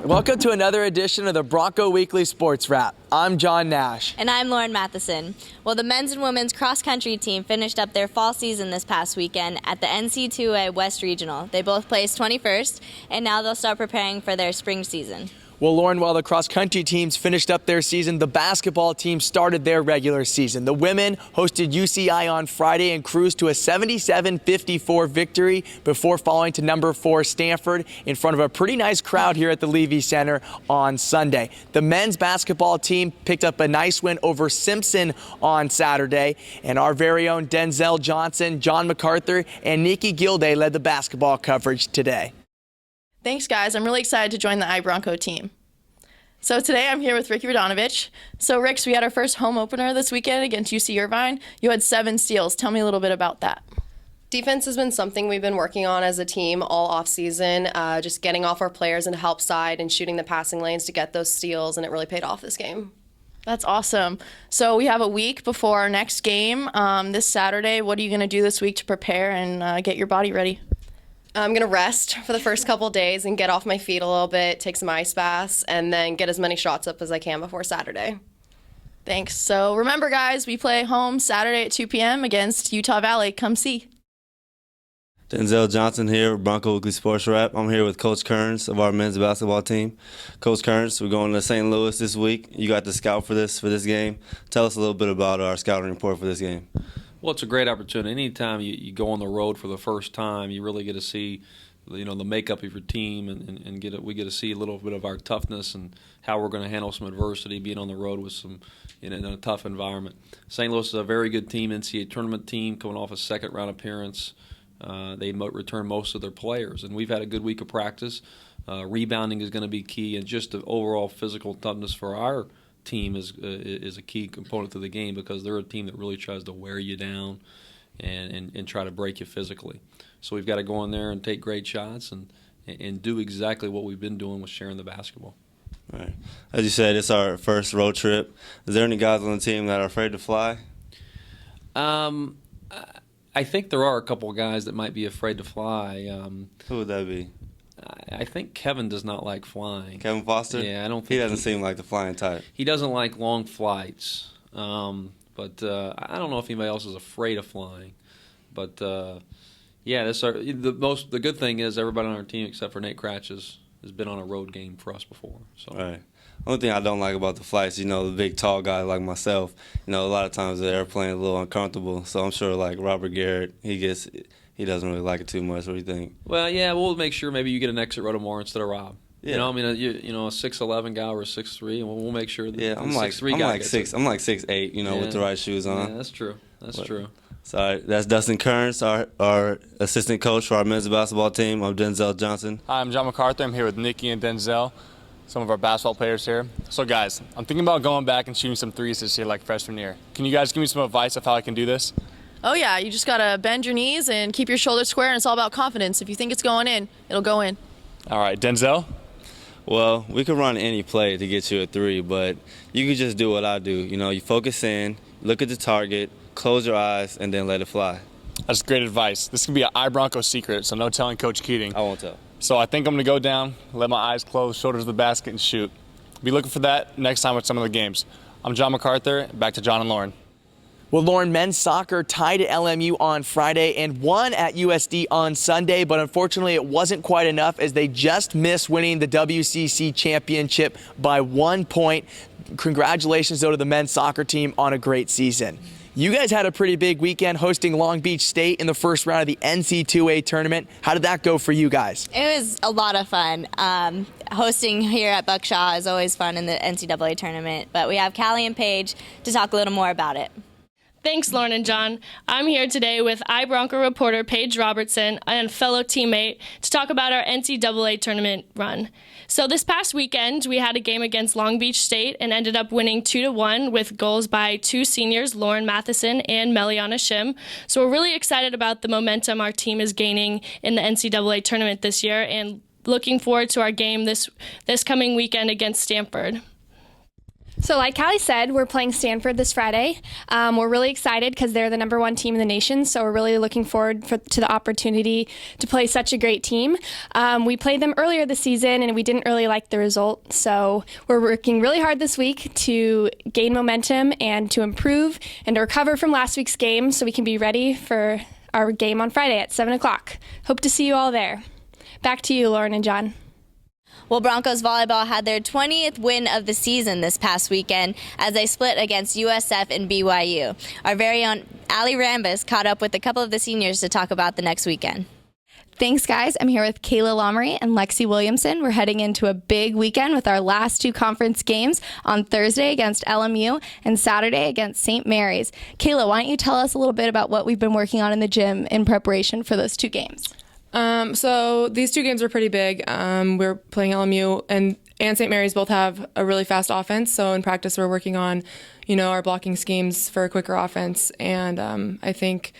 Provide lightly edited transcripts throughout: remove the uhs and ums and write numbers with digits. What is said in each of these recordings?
Welcome to another edition of the Bronco Weekly Sports Wrap. I'm John Nash. And I'm Lauren Matheson. Well, the men's and women's cross-country team finished up their fall season this past weekend at the NC2A West Regional. They both placed 21st, and now they'll start preparing for their spring season. Well, Lauren, while the cross-country teams finished up their season, the basketball team started their regular season. The women hosted UCI on Friday and cruised to a 77-54 victory before falling to number 4 Stanford in front of a pretty nice crowd here at the Levy Center on Sunday. The men's basketball team picked up a nice win over Simpson on Saturday, and our very own Denzel Johnson, John MacArthur, and Nikki Gilday led the basketball coverage today. Thanks, guys. I'm really excited to join the EYEBRONCO team. So today I'm here with Ricky Radonovich. So, Ricks, we had our first home opener this weekend against UC Irvine. You had 7 steals. Tell me a little bit about that. Defense has been something we've been working on as a team all off-season, just getting off our players into help side and shooting the passing lanes to get those steals, and it really paid off this game. That's awesome. So we have a week before our next game this Saturday. What are you going to do this week to prepare and get your body ready? I'm going to rest for the first couple days and get off my feet a little bit, take some ice baths, and then get as many shots up as I can before Saturday. Thanks. So remember, guys, we play home Saturday at 2 p.m. against Utah Valley. Come see. Denzel Johnson here with Bronco Weekly Sports Wrap. I'm here with Coach Kearns of our men's basketball team. Coach Kearns, we're going to St. Louis this week. You got the scout for this game. Tell us a little bit about our scouting report for this game. Well, it's a great opportunity. Anytime you go on the road for the first time, you really get to see, the makeup of your team and we get to see a little bit of our toughness and how we're going to handle some adversity, being on the road with some in a tough environment. St. Louis is a very good team, NCAA tournament team, coming off a second-round appearance. They return most of their players, and we've had a good week of practice. Rebounding is going to be key, and just the overall physical toughness for our team is a key component to the game, because they're a team that really tries to wear you down and try to break you physically. So we've got to go in there and take great shots and do exactly what we've been doing with sharing the basketball. Right. As you said, it's our first road trip. Is there any guys on the team that are afraid to fly? I think there are a couple of guys that might be afraid to fly. Who would that be? I think Kevin does not like flying. Kevin Foster? Yeah, I don't think he doesn't seem like the flying type. He doesn't like long flights. But I don't know if anybody else is afraid of flying. But yeah, the good thing is everybody on our team except for Nate Cratch has been on a road game for us before. So. Right. Only thing I don't like about the flights, the big tall guy like myself, a lot of times the airplane is a little uncomfortable. So I'm sure like Robert Garrett, he doesn't really like it too much. What do you think? Well, yeah, we'll make sure maybe you get an exit row tomorrow instead of Rob. Yeah. A 6'11" guy or 6'3", and we'll make sure that I'm like 6'8", with the right shoes on. Yeah, that's true. That's true. Sorry, that's Dustin Kearns, our assistant coach for our men's basketball team. I'm Denzel Johnson. Hi, I'm John MacArthur. I'm here with Nikki and Denzel, some of our basketball players here. So, guys, I'm thinking about going back and shooting some threes this year like freshman year. Can you guys give me some advice of how I can do this? Oh, yeah. You just got to bend your knees and keep your shoulders square, and it's all about confidence. If you think it's going in, it'll go in. All right, Denzel? Well, we could run any play to get you a 3, but you could just do what I do. You focus in, look at the target, close your eyes, and then let it fly. That's great advice. This can be an EYEBRONCO secret, so no telling Coach Keating. I won't tell. So I think I'm going to go down, let my eyes close, shoulders to the basket, and shoot. Be looking for that next time with some of the games. I'm John MacArthur. Back to John and Lauren. Well, Lauren, men's soccer tied at LMU on Friday and won at USD on Sunday, but unfortunately it wasn't quite enough as they just missed winning the WCC championship by 1 point. Congratulations, though, to the men's soccer team on a great season. You guys had a pretty big weekend hosting Long Beach State in the first round of the NC2A tournament. How did that go for you guys? It was a lot of fun. Hosting here at Buckshaw is always fun in the NCAA tournament, but we have Callie and Paige to talk a little more about it. Thanks, Lauren and John. I'm here today with EYEBRONCO reporter Paige Robertson and fellow teammate to talk about our NCAA tournament run. So this past weekend, we had a game against Long Beach State and ended up winning 2-1 with goals by 2 seniors, Lauren Matheson and Meliana Shim. So we're really excited about the momentum our team is gaining in the NCAA tournament this year and looking forward to our game this coming weekend against Stanford. So like Callie said, we're playing Stanford this Friday. We're really excited because they're the #1 team in the nation, so we're really looking forward to the opportunity to play such a great team. We played them earlier this season, and we didn't really like the result, so we're working really hard this week to gain momentum and to improve and to recover from last week's game so we can be ready for our game on Friday at 7 o'clock. Hope to see you all there. Back to you, Lauren and John. Well, Broncos volleyball had their 20th win of the season this past weekend as they split against USF and BYU. Our very own Allie Rambis caught up with a couple of the seniors to talk about the next weekend. Thanks, guys. I'm here with Kayla Lomery and Lexi Williamson. We're heading into a big weekend with our last 2 conference games on Thursday against LMU and Saturday against St. Mary's. Kayla, why don't you tell us a little bit about what we've been working on in the gym in preparation for those 2 games? So these 2 games are pretty big. We're playing LMU and St. Mary's both have a really fast offense. So in practice, we're working on, our blocking schemes for a quicker offense. And I think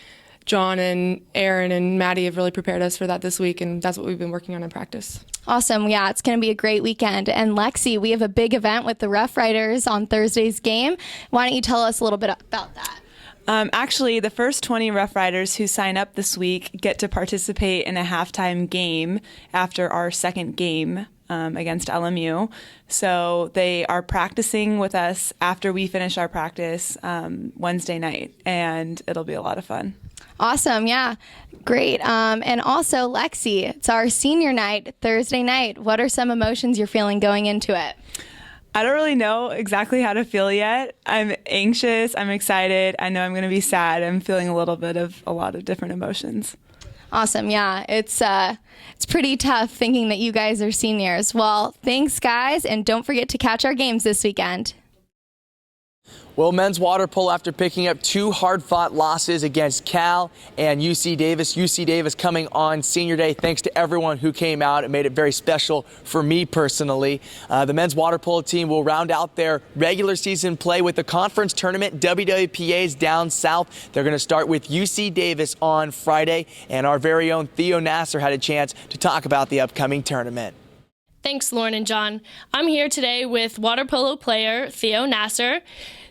John and Aaron and Maddie have really prepared us for that this week, and that's what we've been working on in practice. Awesome. Yeah, it's going to be a great weekend. And Lexi, we have a big event with the Rough Riders on Thursday's game. Why don't you tell us a little bit about that? Actually, the first 20 Rough Riders who sign up this week get to participate in a halftime game after our second game against LMU. So they are practicing with us after we finish our practice Wednesday night, and it'll be a lot of fun. Awesome. Yeah, great. And also, Lexi, it's our senior night, Thursday night. What are some emotions you're feeling going into it? I don't really know exactly how to feel yet. I'm anxious. I'm excited. I know I'm going to be sad. I'm feeling a little bit of a lot of different emotions. Awesome. Yeah, it's pretty tough thinking that you guys are seniors. Well, thanks, guys, and don't forget to catch our games this weekend. Well, men's water polo, after picking up 2 hard-fought losses against Cal and UC Davis. UC Davis coming on senior day. Thanks to everyone who came out. It made it very special for me personally. The men's water polo team will round out their regular season play with the conference tournament. WWPA's down south. They're going to start with UC Davis on Friday. And our very own Theo Nasser had a chance to talk about the upcoming tournament. Thanks, Lauren and John. I'm here today with water polo player Theo Nasser.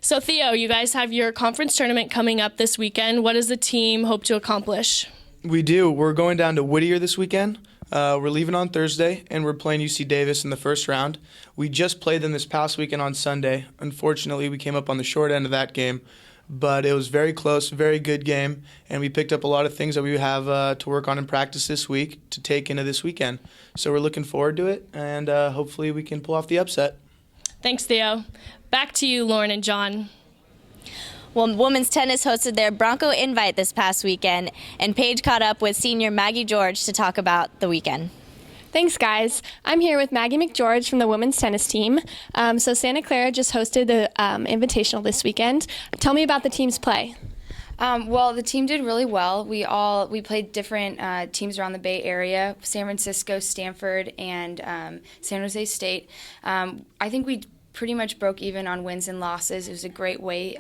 So, Theo, you guys have your conference tournament coming up this weekend. What does the team hope to accomplish? We do. We're going down to Whittier this weekend. We're leaving on Thursday, and we're playing UC Davis in the first round. We just played them this past weekend on Sunday. Unfortunately, we came up on the short end of that game, but it was very close, very good game, and we picked up a lot of things that we have to work on in practice this week to take into this weekend. So we're looking forward to it, and hopefully we can pull off the upset. Thanks, Theo. Back to you, Lauren and John. Well, women's tennis hosted their Bronco Invite this past weekend, and Paige caught up with senior Maggie George to talk about the weekend. Thanks, guys. I'm here with Maggie McGeorge from the women's tennis team. So Santa Clara just hosted the Invitational this weekend. Tell me about the team's play. Well, the team did really well. We played different teams around the Bay Area: San Francisco, Stanford, and San Jose State. I think we pretty much broke even on wins and losses. It was a great way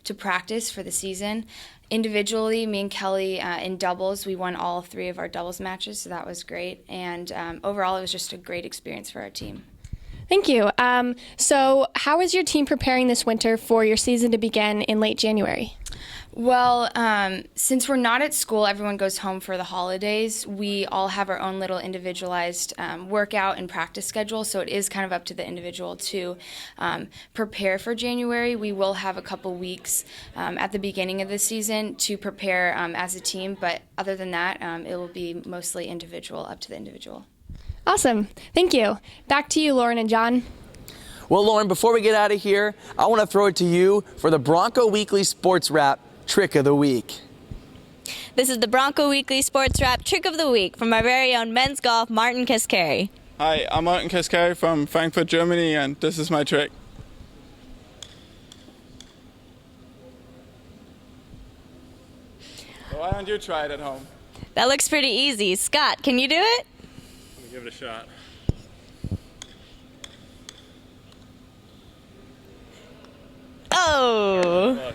to practice for the season. Individually, me and Kelly in doubles, we won all 3 of our doubles matches, so that was great. And overall, it was just a great experience for our team. Thank you. So how is your team preparing this winter for your season to begin in late January? Well, since we're not at school, everyone goes home for the holidays. We all have our own little individualized workout and practice schedule, so it is kind of up to the individual to prepare for January. We will have a couple weeks at the beginning of the season to prepare as a team, but other than that, it will be mostly individual, up to the individual. Awesome. Thank you. Back to you, Lauren and John. Well, Lauren, before we get out of here, I want to throw it to you for the Bronco Weekly Sports Wrap Trick of the Week. This is the Bronco Weekly Sports Wrap Trick of the Week from our very own men's golf, Martin Kaskari. Hi, I'm Martin Kaskari from Frankfurt, Germany, and this is my trick. So why don't you try it at home? That looks pretty easy. Scott, can you do it? Let me give it a shot. Oh!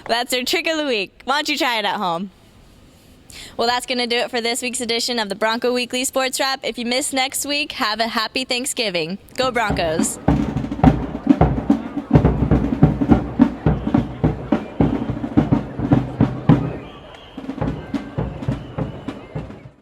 That's our trick of the week. Why don't you try it at home? Well, that's going to do it for this week's edition of the Bronco Weekly Sports Wrap. If you miss next week, have a happy Thanksgiving. Go Broncos!